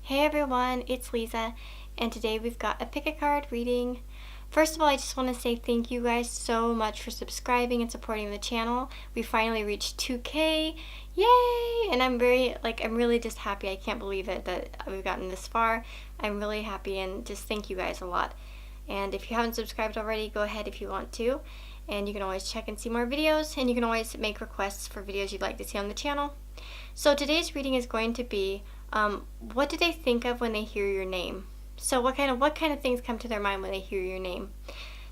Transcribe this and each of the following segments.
Hey everyone, it's Lisa, and today we've got a pick a card reading. First of all, I just want to say thank you guys so much for subscribing and supporting the channel. We finally reached 2K, yay! And I'm really just happy. I can't believe it that we've gotten this far. I'm really happy and just thank you guys a lot. And if you haven't subscribed already, go ahead if you want to. And you can always check and see more videos, and you can always make requests for videos you'd like to see on the channel. So today's reading is going to be what do they think of when they hear your name? So what kind of things come to their mind when they hear your name?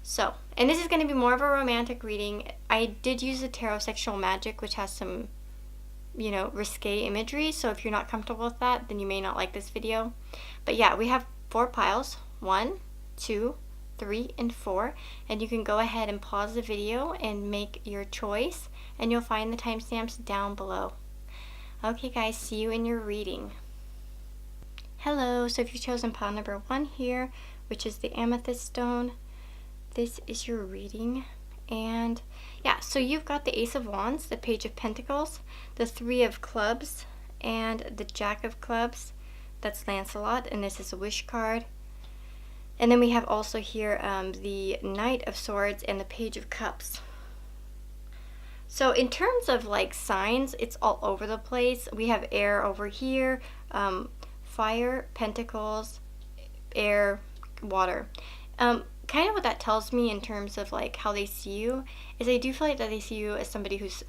So, and this is going to be more of a romantic reading. I did use the Tarot Sexual Magic, which has some, risque imagery. So if you're not comfortable with that, then you may not like this video. But yeah, we have 4 piles. 1, 2, 3, and 4. And you can go ahead and pause the video and make your choice. And you'll find the timestamps down below. Okay guys, see you in your reading. Hello, so if you've chosen pile number 1 here, which is the amethyst stone, this is your reading. And yeah, so you've got the Ace of Wands, the Page of Pentacles, the 3 of Clubs, and the Jack of Clubs. That's Lancelot, and this is a wish card. And then we have also here the Knight of Swords and the Page of Cups. So in terms of like signs, it's all over the place. We have air over here, fire, pentacles, air, water. Kind of what that tells me in terms of like how they see you is I do feel like that they see you as somebody who's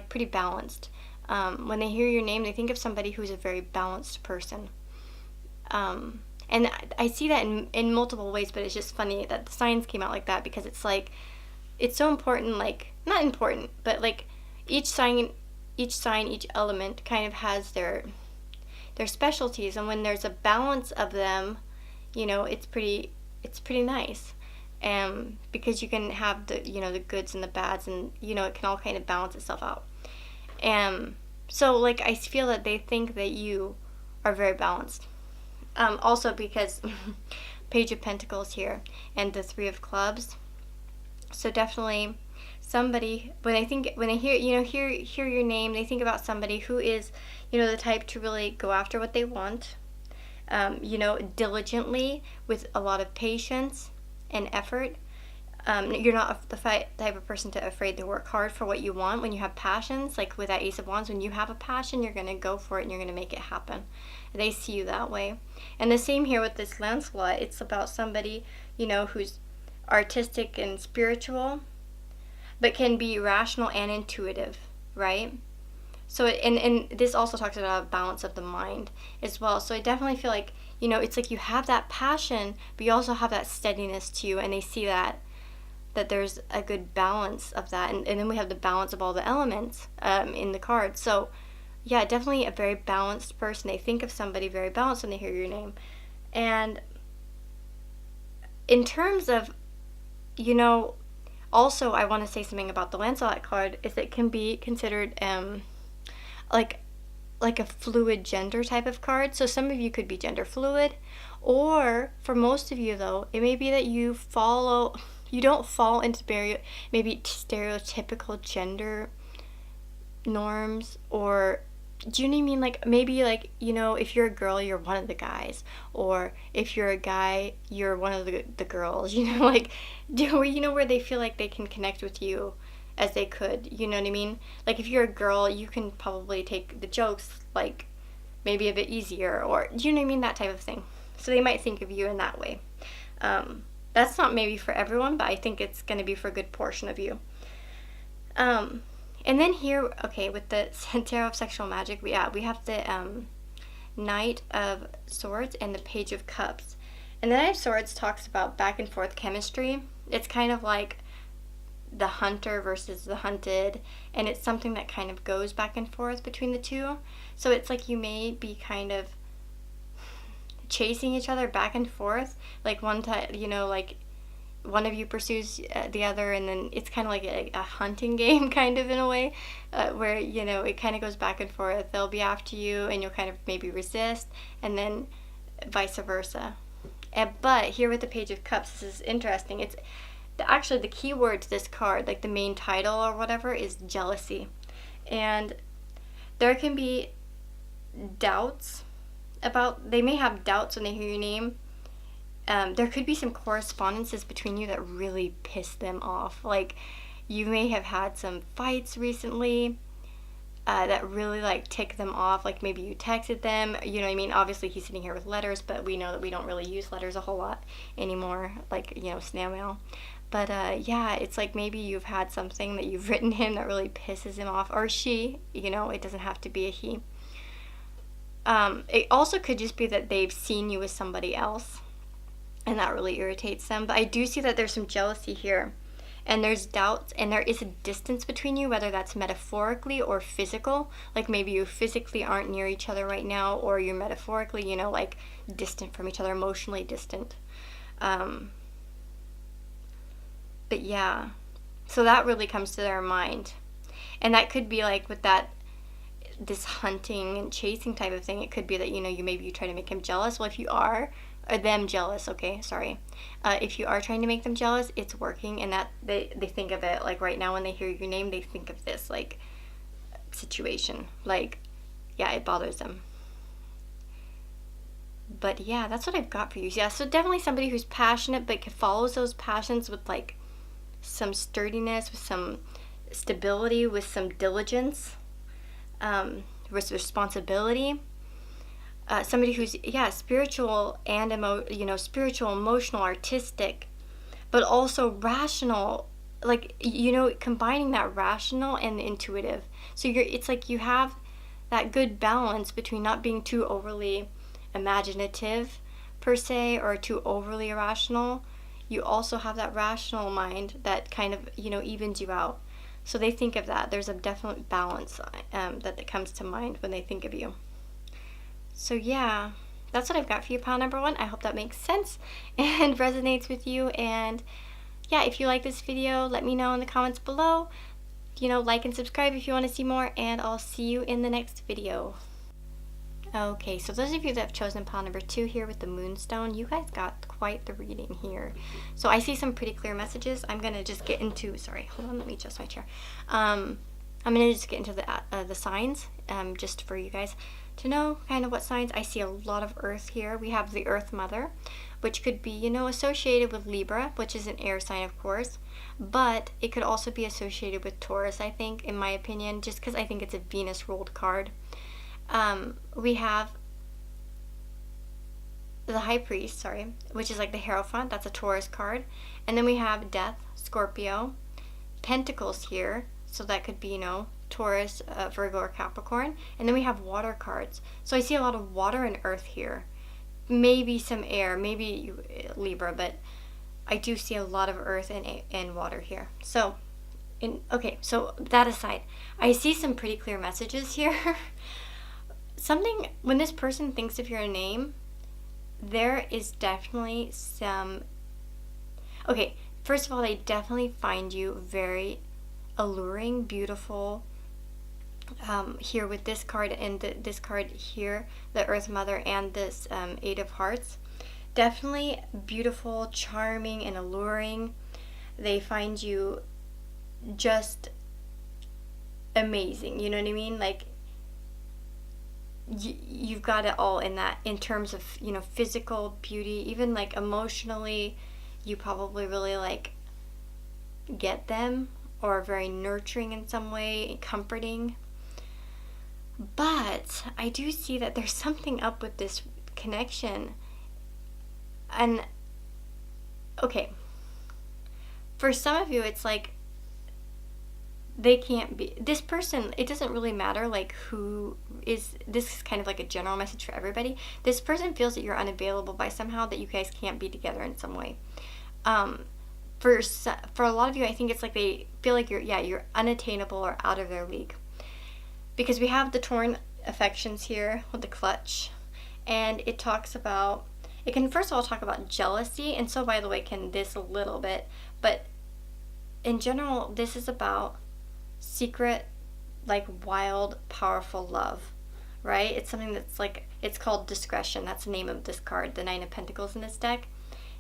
pretty balanced. When they hear your name, they think of somebody who's a very balanced person. And I see that in multiple ways, but it's just funny that the signs came out like that because it's like, it's so important, like, not important, but like each sign, each element kind of has their specialties, and when there's a balance of them, it's pretty nice. Because you can have the goods and the bads, and it can all kind of balance itself out. So like I feel that they think that you are very balanced. Also because Page of Pentacles here and the 3 of Clubs. So definitely somebody, when they hear your name, they think about somebody who is, the type to really go after what they want, diligently, with a lot of patience and effort. You're not the type of person to afraid to work hard for what you want. When you have passions, like with that Ace of Wands, when you have a passion, you're going to go for it and you're going to make it happen. They see you that way. And the same here with this Lancelot. It's about somebody, who's artistic and spiritual, but can be rational and intuitive, right? So and this also talks about a balance of the mind as well. So I definitely feel like, it's like you have that passion, but you also have that steadiness to you, and they see that there's a good balance of that. And then we have the balance of all the elements in the card. So yeah, definitely a very balanced person. They think of somebody very balanced when they hear your name. And in terms of, also I want to say something about the Lancelot card, is it can be considered like a fluid gender type of card. So some of you could be gender fluid, or for most of you though, it may be that you don't fall into maybe stereotypical gender norms, or do you know what I mean? Like maybe like, if you're a girl, you're one of the guys, or if you're a guy, you're one of the girls, like where they feel like they can connect with you as they could, you know what I mean? Like if you're a girl, you can probably take the jokes like maybe a bit easier, or do you know what I mean? That type of thing. So they might think of you in that way. That's not maybe for everyone, but I think it's going to be for a good portion of you. And then here, okay, with the Tarot of Sexual Magic, we have the Knight of Swords and the Page of Cups. And the Knight of Swords talks about back and forth chemistry. It's kind of like the hunter versus the hunted, and it's something that kind of goes back and forth between the two. So it's like you may be kind of chasing each other back and forth, like one time, like one of you pursues the other, and then it's kind of like a hunting game kind of in a way, where it kind of goes back and forth. They'll be after you and you'll kind of maybe resist, and then vice versa. But here with the Page of Cups, this is interesting. It's actually the key word to this card, like the main title or whatever, is jealousy. And there can be doubts they may have doubts when they hear your name. There could be some correspondences between you that really piss them off. Like, you may have had some fights recently that really like tick them off. Like, maybe you texted them, you know what I mean? Obviously he's sitting here with letters, but we know that we don't really use letters a whole lot anymore, like, you know, snail mail. But yeah, it's like maybe you've had something that you've written him that really pisses him off, or she, you know, it doesn't have to be a he. It also could just be that they've seen you with somebody else and that really irritates them. But I do see that there's some jealousy here, and there's doubts, and there is a distance between you, whether that's metaphorically or physical. Like, maybe you physically aren't near each other right now, or you're metaphorically, you know, like distant from each other, emotionally distant. But yeah, so that really comes to their mind. And that could be like with this hunting and chasing type of thing. It could be that, you know, maybe you try to make him jealous. Well, if you are, or them jealous, okay, sorry. If you are trying to make them jealous, it's working, and that they think of it, like, right now when they hear your name, they think of this, like, situation. Like, yeah, it bothers them. But yeah, that's what I've got for you. Yeah, so definitely somebody who's passionate, but follows those passions with, like, some sturdiness, with some stability, with some diligence, with responsibility. Somebody who's, yeah, spiritual and spiritual, emotional, artistic, but also rational, like, you know, combining that rational and intuitive. So it's like you have that good balance between not being too overly imaginative per se, or too overly irrational. You also have that rational mind that kind of, you know, evens you out. So they think of that. There's a definite balance that comes to mind when they think of you. So yeah, that's what I've got for you, pile number 1. I hope that makes sense and resonates with you. And yeah, if you like this video, let me know in the comments below. You know, like and subscribe if you want to see more, and I'll see you in the next video. Okay, so those of you that have chosen pile number 2 here with the moonstone, you guys got quite the reading here. So I see some pretty clear messages. I'm going to just get into, sorry, hold on, let me adjust my chair. I'm going to just get into the signs, just for you guys to know kind of what signs. I see a lot of earth here. We have the Earth Mother, which could be, you know, associated with Libra, which is an air sign, of course, but it could also be associated with Taurus, I think, in my opinion, just because I think it's a Venus ruled card. We have the High Priest, sorry, which is like the Hierophant. That's a Taurus card. And then we have Death, Scorpio, Pentacles here, so that could be, you know, Taurus, Virgo, or Capricorn. And then we have water cards. So I see a lot of water and earth here. Maybe some air, maybe Libra, but I do see a lot of earth and water here. So, okay, so that aside, I see some pretty clear messages here. Something, when this person thinks of your name, there is definitely some, okay, first of all, they definitely find you very alluring, beautiful, here with this card and this card here, the Earth Mother, and this 8 of Hearts. Definitely beautiful, charming, and alluring. They find you just amazing, you know what I mean? Like, you've got it all in terms of, you know, physical beauty, even like emotionally, you probably really like get them, or very nurturing in some way, comforting. But I do see that there's something up with this connection. And okay, for some of you, it's like they can't be, this person, it doesn't really matter like who is, this is kind of like a general message for everybody. This person feels that you're unavailable by somehow, that you guys can't be together in some way. For a lot of you, I think it's like they feel like you're unattainable or out of their league. Because we have the torn affections here with the clutch, and it talks about, it can first of all talk about jealousy, and so by the way can this a little bit, but in general this is about secret, like wild, powerful love, right? It's something that's like, it's called discretion. That's the name of this card, the 9 of Pentacles in this deck.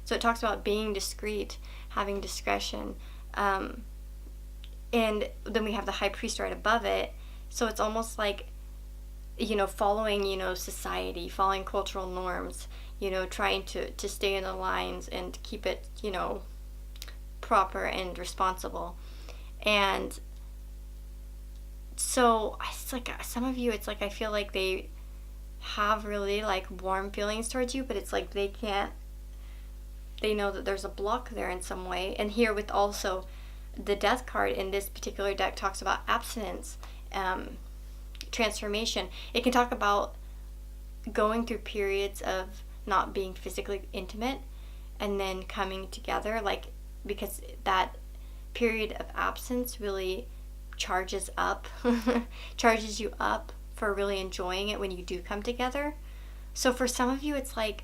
So it talks about being discreet, having discretion, and then we have the High Priest right above it. So it's almost like following, society, following cultural norms, trying to stay in the lines and keep it, proper and responsible. And so it's like some of you, it's like I feel like they have really like warm feelings towards you, but it's like they know that there's a block there in some way. And here with also the death card in this particular deck talks about abstinence, transformation. It can talk about going through periods of not being physically intimate and then coming together, like, because that period of absence really charges you up for really enjoying it when you do come together. So for some of you, it's like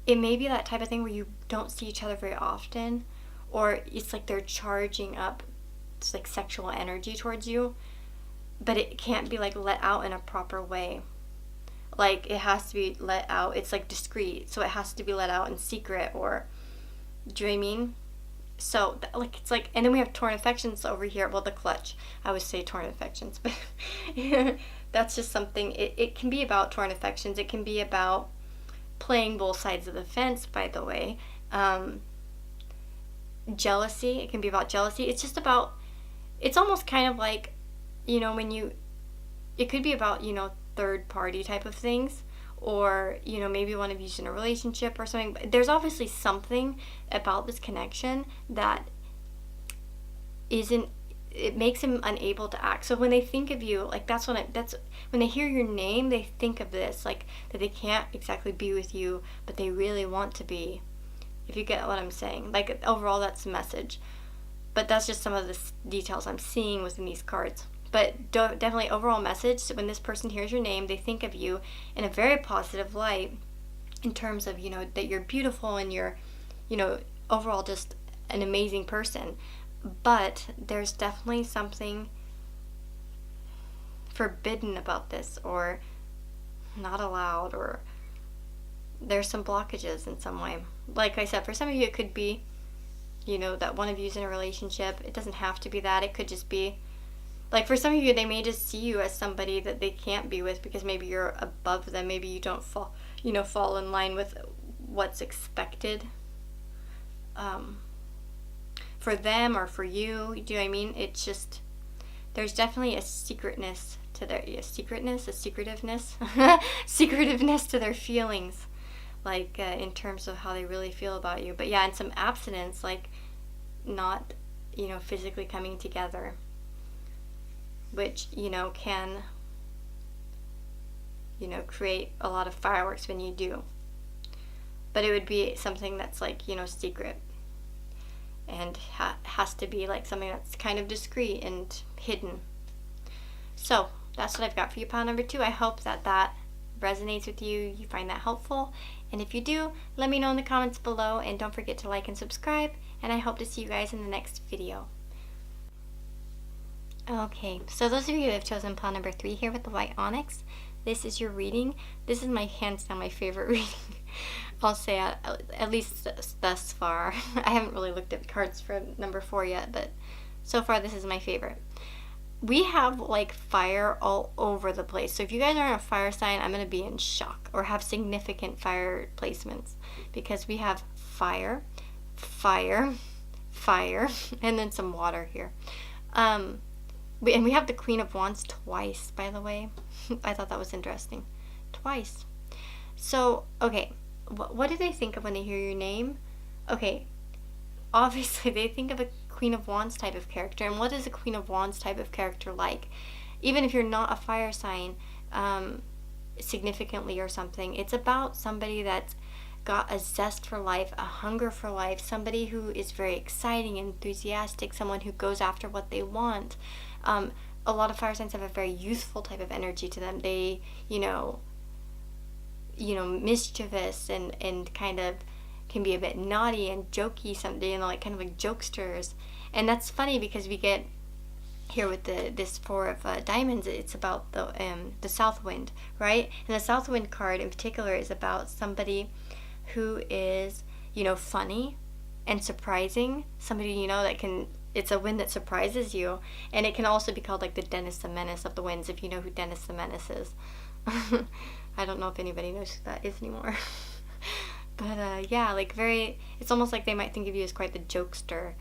it may be that type of thing where you don't see each other very often, or it's like they're charging up, it's like sexual energy towards you, but it can't be like let out in a proper way. Like it has to be let out, it's like discreet, so it has to be let out in secret, or do you know what I mean? So like it's like, and then we have torn affections over here. Well, the clutch, I would say torn affections, but that's just something. It can be about torn affections. It can be about playing both sides of the fence, by the way. Jealousy, it can be about jealousy. It's just about, it's almost kind of like, it could be about, third party type of things, or, maybe one of you's in a relationship or something. But there's obviously something about this connection that it makes him unable to act. So when they think of you, like that's when they hear your name, they think of this, like that they can't exactly be with you, but they really want to be. If you get what I'm saying, like overall that's the message. But that's just some of the details I'm seeing within these cards. But definitely overall message, so when this person hears your name, they think of you in a very positive light in terms of, that you're beautiful and you're, overall just an amazing person. But there's definitely something forbidden about this, or not allowed, or there's some blockages in some way. Like I said, for some of you it could be, that one of you's in a relationship. It doesn't have to be that. It could just be, like for some of you, they may just see you as somebody that they can't be with because maybe you're above them. Maybe you don't fall in line with what's expected for them or for you. Do you know what I mean? It's just, there's definitely a secretiveness to their feelings, like in terms of how they really feel about you. But yeah, and some abstinence, like not, physically coming together, which, can, create a lot of fireworks when you do. But it would be something that's like, secret. And has to be like something that's kind of discreet and hidden. So that's what I've got for you, pile number 2. I hope that resonates with you. You find that helpful. And if you do, let me know in the comments below. And don't forget to like and subscribe. And I hope to see you guys in the next video. Okay, so those of you who have chosen pile number 3 here with the white onyx, this is your reading. This is my hands down my favorite reading. I'll say at least thus far. I haven't really looked at cards for number 4 yet, but so far this is my favorite. We have like fire all over the place. So if you guys aren't a fire sign, I'm going to be in shock, or have significant fire placements, because we have fire, fire, fire, and then some water here. And we have the Queen of Wands twice, by the way. I thought that was interesting. Twice. So, okay, what do they think of when they hear your name? Okay, obviously they think of a Queen of Wands type of character. And what is a Queen of Wands type of character like? Even if you're not a fire sign, significantly or something, it's about somebody that's got a zest for life, a hunger for life, somebody who is very exciting, enthusiastic, someone who goes after what they want. A lot of fire signs have a very youthful type of energy to them. They, mischievous and kind of can be a bit naughty and jokey someday, like kind of like jokesters. And that's funny because we get here with this 4 of diamonds, it's about the south wind, right? And the south wind card in particular is about somebody who is, funny and surprising, somebody, that can, it's a wind that surprises you. And it can also be called like the Dennis the Menace of the winds, if you know who Dennis the Menace is. I don't know if anybody knows who that is anymore. But yeah, like it's almost like they might think of you as quite the jokester,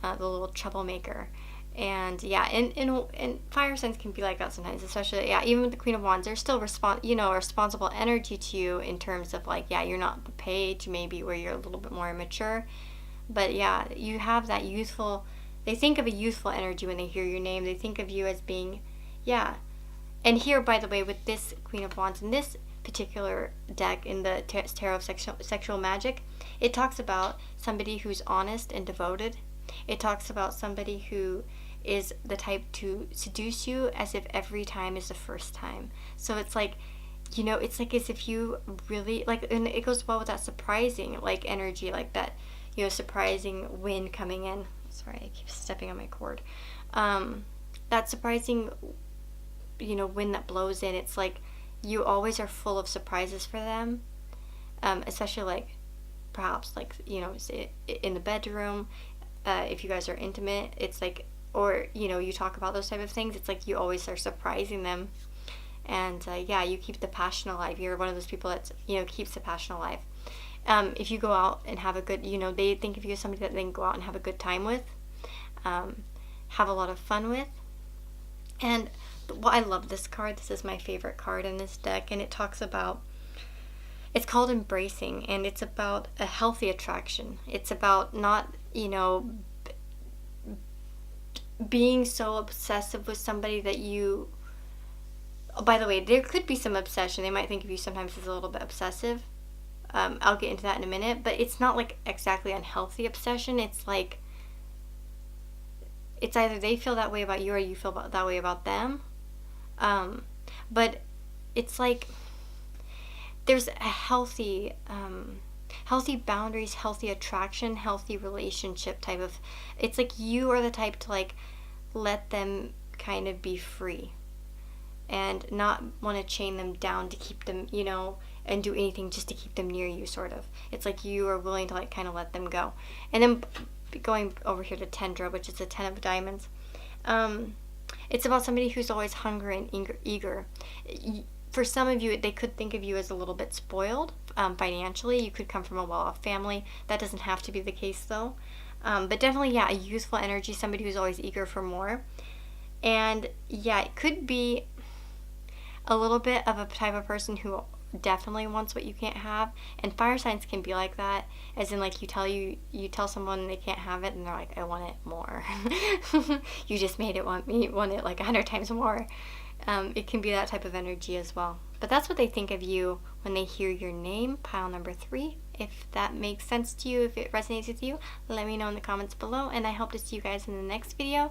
the little troublemaker. And yeah, and fire signs can be like that sometimes, especially, yeah, even with the Queen of Wands, there's still a responsible energy to you in terms of like, yeah, you're not the page maybe where you're a little bit more immature, but yeah, you have that youthful, they think of a youthful energy when they hear your name. They think of you as being, yeah. And here, by the way, with this Queen of Wands in this particular deck in the Tarot of Sexual Magic, it talks about somebody who's honest and devoted. It talks about somebody who is the type to seduce you as if every time is the first time. So it's like, it's like as if you really, like, and it goes well with that surprising, like, energy, like that, surprising wind coming in. Sorry, I keep stepping on my cord. That surprising, wind that blows in. It's like you always are full of surprises for them, especially like perhaps like, in the bedroom, if you guys are intimate. It's like, or you talk about those type of things, it's like you always are surprising them. And yeah, you keep the passion alive. You're one of those people that keeps the passion alive. If you go out and have a good, they think of you as somebody that they can go out and have a good time with, have a lot of fun with. And I love this card. This is my favorite card in this deck, and it talks about, it's called Embracing, and it's about a healthy attraction. It's about not, being so obsessive with somebody that you, by the way, there could be some obsession. They might think of you sometimes as a little bit obsessive. I'll get into that in a minute, but it's not like exactly unhealthy obsession. It's like, it's either they feel that way about you or you feel that way about them. But it's like there's a healthy boundaries, healthy attraction, healthy relationship type of, it's like you are the type to like let them kind of be free and not want to chain them down to keep them, and do anything just to keep them near you, sort of. It's like you are willing to like kind of let them go. And then going over here to Tendra, which is the 10 of Diamonds, it's about somebody who's always hungry and eager. For some of you, they could think of you as a little bit spoiled financially. You could come from a well-off family. That doesn't have to be the case, though. But definitely, yeah, a youthful energy, somebody who's always eager for more. And yeah, it could be a little bit of a type of person who definitely wants what you can't have. And fire signs can be like that, as in like you tell someone they can't have it and they're like, I want it more. You just made it want it like 100 times more. It can be that type of energy as well. But that's what they think of you when they hear your name, pile number 3. If that makes sense to you, if it resonates with you, let me know in the comments below. And I hope to see you guys in the next video.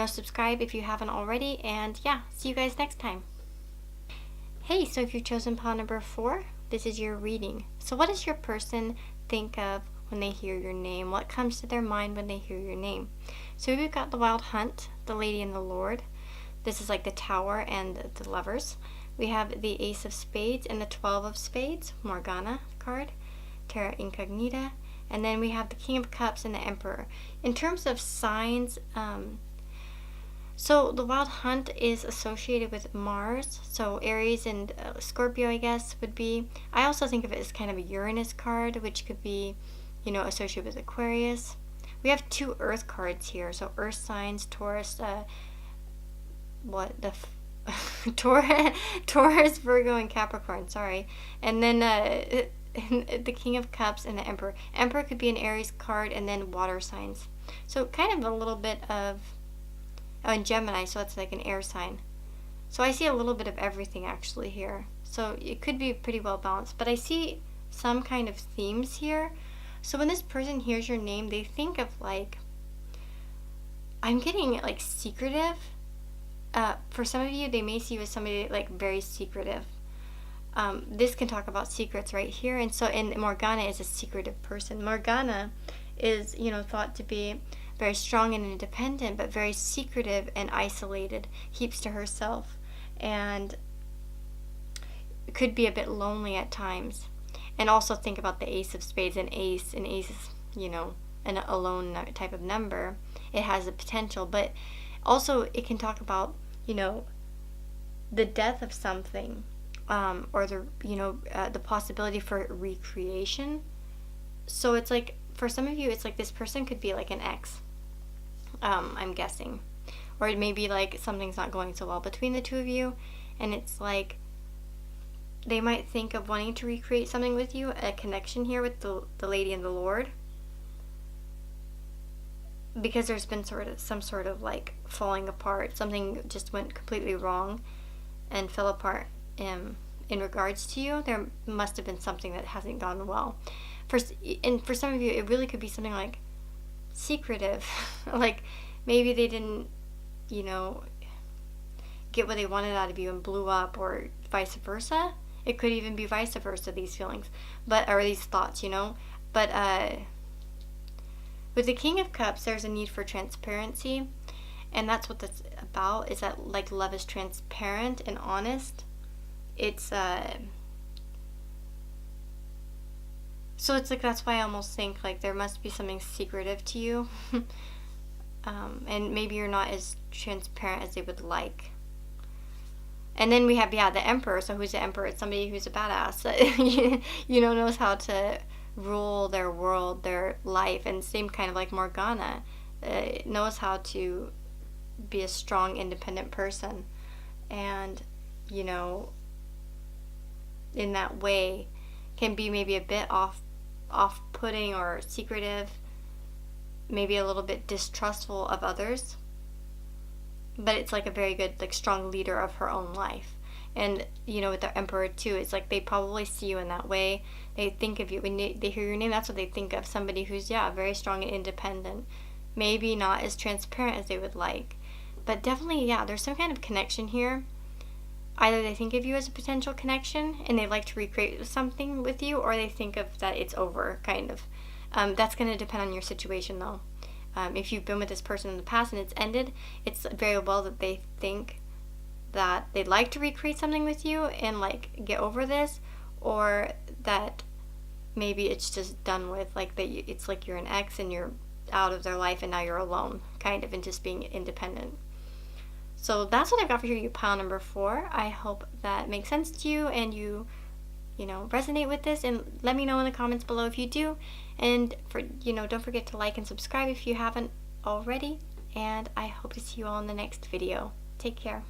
Subscribe if you haven't already. And yeah, see you guys next time. Hey, so if you've chosen pile number 4, this is your reading. So what does your person think of when they hear your name? What comes to their mind when they hear your name? So we've got the Wild Hunt, the Lady and the Lord. This is like the Tower and the Lovers. We have the Ace of Spades and the 12 of Spades, Morgana card, Terra Incognita, and then we have the King of Cups and the Emperor. In terms of signs, so the Wild Hunt is associated with Mars, so Aries and Scorpio, I guess, would be. I also think of it as kind of a Uranus card, which could be, associated with Aquarius. We have 2 Earth cards here, so Earth signs, Taurus, Taurus, Virgo, and Capricorn, sorry. And then the King of Cups and the Emperor. Emperor could be an Aries card, and then water signs. So kind of a little bit of, and Gemini, so it's like an air sign. So I see a little bit of everything actually here. So it could be pretty well balanced, but I see some kind of themes here. So when this person hears your name, they think of like, I'm getting like secretive. For some of you, they may see you as somebody like very secretive. This can talk about secrets right here. And Morgana is a secretive person. Morgana is, thought to be very strong and independent, but very secretive and isolated, keeps to herself, and could be a bit lonely at times. And also think about the Ace of Spades. An ace is, an alone type of number. It has a potential, but also it can talk about, the death of something, or the possibility for recreation. So it's like, for some of you, it's like this person could be like an ex, I'm guessing. Or it may be like something's not going so well between the two of you, and it's like they might think of wanting to recreate something with you, a connection here with the lady and the Lord, because there's been some sort of like falling apart. Something just went completely wrong and fell apart in regards to you. There must have been something that hasn't gone well. And for some of you, it really could be something like secretive. Like maybe they didn't, get what they wanted out of you and blew up, or vice versa. It could even be vice versa, these feelings, or these thoughts, But with the King of Cups, there's a need for transparency, and that's what that's about, is that like love is transparent and honest. It's so it's like, that's why I almost think like there must be something secretive to you. And maybe you're not as transparent as they would like. And then we have, the Emperor. So who's the Emperor? It's somebody who's a badass that knows how to rule their world, their life. And same kind of like Morgana, knows how to be a strong, independent person. And, in that way can be maybe a bit off-putting or secretive, maybe a little bit distrustful of others, but it's like a very good, like, strong leader of her own life. And with the Emperor too, it's like they probably see you in that way. They think of you when they hear your name. That's what they think of, somebody who's very strong and independent, maybe not as transparent as they would like, but definitely there's some kind of connection here. Either they think of you as a potential connection and they like to recreate something with you, or they think of that it's over, kind of. That's going to depend on your situation, though. If you've been with this person in the past and it's ended, it's very well that they think that they'd like to recreate something with you and like get over this, or that maybe it's just done with, like that it's like you're an ex and you're out of their life and now you're alone, kind of, and just being independent. So that's what I've got for you, pile number 4. I hope that makes sense to you and you resonate with this, and let me know in the comments below if you do. And don't forget to like and subscribe if you haven't already, and I hope to see you all in the next video. Take care.